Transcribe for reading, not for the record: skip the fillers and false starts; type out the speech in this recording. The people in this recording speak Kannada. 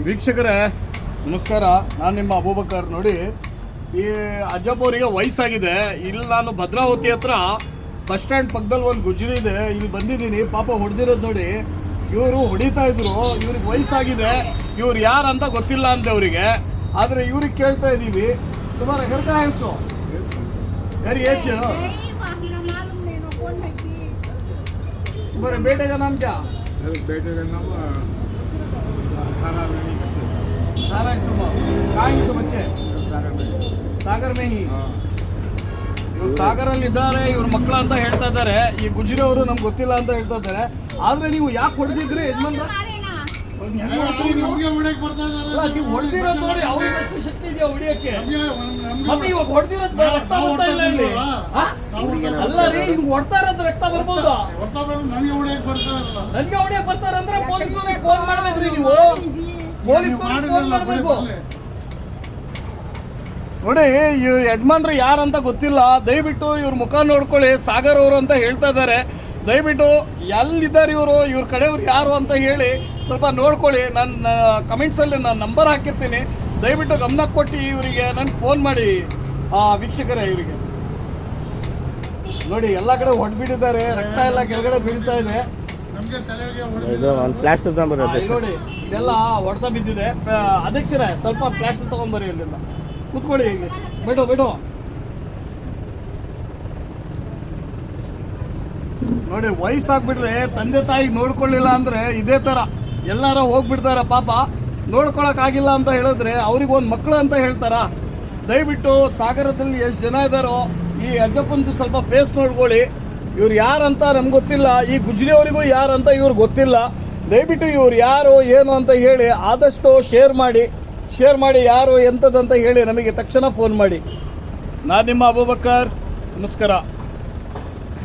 ವೀಕ್ಷಕರೇ ನಮಸ್ಕಾರ, ನಾನು ನಿಮ್ಮ ಅಬೂಬಕರ್. ನೋಡಿ, ಈ ಅಜ್ಜಪ್ಪ ಅವರಿಗೆ ವಯಸ್ಸಾಗಿದೆ. ಇಲ್ಲಿ ನಾನು ಭದ್ರಾವತಿ ಹತ್ರ ಬಸ್ ಸ್ಟ್ಯಾಂಡ್ ಪಕ್ಕದಲ್ಲಿ ಒಂದು ಗುಜ್ರಿ ಇದೆ, ಇಲ್ಲಿ ಬಂದಿದ್ದೀನಿ. ಪಾಪ ಹೊಡೆದಿರೋದು ನೋಡಿ, ಇವರು ಹೊಡಿತಾ ಇದ್ರು. ಇವ್ರಿಗೆ ವಯಸ್ಸಾಗಿದೆ, ಇವ್ರು ಯಾರಂತ ಗೊತ್ತಿಲ್ಲ ಅಂತೆ ಅವರಿಗೆ. ಆದರೆ ಇವ್ರಿಗೆ ಕೇಳ್ತಾ ಇದ್ದೀವಿ, तुम्हारा घर कहाँ है? सो घर ये तुम्हारे बेटे का नाम क्या? बेटे का नाम सारा कहाँ है बच्चे? ಸಾಗರ್ में ही. ಇವ್ರು ಸಾಗರಲ್ಲಿ ಇದ್ದಾರೆ, ಇವ್ರ ಮಕ್ಕಳ ಅಂತ ಹೇಳ್ತಾ ಇದ್ದಾರೆ. ಈ ಗುಜ್ರಿ ಅವರು ನಮ್ಗೆ ಗೊತ್ತಿಲ್ಲ ಅಂತ ಹೇಳ್ತಾ ಇದ್ದಾರೆ. ಆದ್ರೆ ನೀವು ಯಾಕೆ ಹೊಡೆದಿದ್ರಿ ಯಜಮಾನ್ರ? ಹೊಡೆದಿರೋದು ನೋಡಿ, ಅವ್ರಿಗೆ ಎಷ್ಟು ಶಕ್ತಿ ಇದೆಯಾ ಹೊಡಿಯಕ್ಕೆ? ಮತ್ತೆ ಇವಾಗ ಹೊಡೆದಿರೋದು ರಕ್ತ ಬರ್ತಾ ಇಲ್ಲ ಇಲ್ಲಿ. ಅಲ್ಲ ರೀ, ಈಗ ಹೊಡ್ತಾ ಇರೋದು ರಕ್ತ ಬರ್ಬೋದು. ನನಗೆ ಹೊಡಿಯಕ್ ಬರ್ತಾರಂದ್ರೆ ಪೊಲೀಸರಿಗೆ ಫೋನ್ ಮಾಡ್ಬೇಕ್ರಿ ನೀವು. ಪೊಲೀಸರಿಗೆ ಫೋನ್ ಮಾಡ್ಬೇಕು. ನೋಡಿ, ಈ ಯಜಮಾನ್ರು ಯಾರಂತ ಗೊತ್ತಿಲ್ಲ. ದಯವಿಟ್ಟು ಇವ್ರ ಮುಖ ನೋಡ್ಕೊಳ್ಳಿ. ಸಾಗರ್ ಅವರು ಅಂತ ಹೇಳ್ತಾ ಇದ್ದಾರೆ. ದಯವಿಟ್ಟು ಎಲ್ಲಿದ್ದಾರೆ ಇವರು, ಇವ್ರ ಕಡೆಯವ್ರು ಯಾರು ಅಂತ ಹೇಳಿ ಸ್ವಲ್ಪ ನೋಡ್ಕೊಳ್ಳಿ. ನನ್ನ ಕಮೆಂಟ್ಸಲ್ಲಿ ನಾನು ನಂಬರ್ ಹಾಕಿರ್ತೀನಿ. ದಯವಿಟ್ಟು ಗಮನ ಕೊಟ್ಟು ಇವರಿಗೆ ನನಗೆ ಫೋನ್ ಮಾಡಿ. ವೀಕ್ಷಕರೇ, ಇವರಿಗೆ ನೋಡಿ ಎಲ್ಲ ಕಡೆ ಹೊಡೆದ್ಬಿಟ್ಟಿದ್ದಾರೆ, ರಕ್ತ ಎಲ್ಲ ಕೆಳಗಡೆ ಬೀಳ್ತಾ ಇದೆ. ನೋಡಿ, ಇದೆಲ್ಲ ಹೊಡೆತ ಬಿದ್ದಿದೆ. ಅಧ್ಯಕ್ಷರೇ, ಸ್ವಲ್ಪ ಪ್ಲಾಸ್ಟರ್ ತಗೊಂಡ್ಬರಿ. ಇಲ್ಲಿಂದ ಕೂತ್ಕೊಳ್ಳಿ, ಇಲ್ಲಿ ಬಿಡು. ನೋಡಿ, ವಯಸ್ಸಾಗ್ಬಿಟ್ರೆ ತಂದೆ ತಾಯಿಗೆ ನೋಡ್ಕೊಳ್ಳಿಲ್ಲ ಅಂದ್ರೆ ಇದೇ ತರ ಎಲ್ಲಾರ ಹೋಗ್ಬಿಡ್ತಾರ. ಪಾಪ ನೋಡ್ಕೊಳಕ್ ಆಗಿಲ್ಲ ಅಂತ ಹೇಳಿದ್ರೆ ಅವ್ರಿಗೆ ಒಂದು ಮಕ್ಕಳು ಅಂತ ಹೇಳ್ತಾರ. ದಯವಿಟ್ಟು ಸಾಗರದಲ್ಲಿ ಎಷ್ಟು ಜನ ಇದ್ದಾರೋ ಈ ಅಜ್ಜಪ್ಪಂದು ಸ್ವಲ್ಪ ಫೇಸ್ ನೋಡ್ಕೊಳ್ಳಿ. ಇವ್ರು ಯಾರಂತ ನಮ್ಗೆ ಗೊತ್ತಿಲ್ಲ. ಈ ಗುಜ್ರಿ ಅವರಿಗೂ ಯಾರಂತ ಇವ್ರು ಗೊತ್ತಿಲ್ಲ. ದಯವಿಟ್ಟು ಇವ್ರು ಯಾರು ಏನು ಅಂತ ಹೇಳಿ ಆದಷ್ಟು ಶೇರ್ ಮಾಡಿ ಯಾರು ಎಂಥದ್ದಂತ ಹೇಳಿ ನಮಗೆ ತಕ್ಷಣ ಫೋನ್ ಮಾಡಿ. ನಾನು ನಿಮ್ಮ ಅಬೂಬಕರ್. ನಮಸ್ಕಾರ.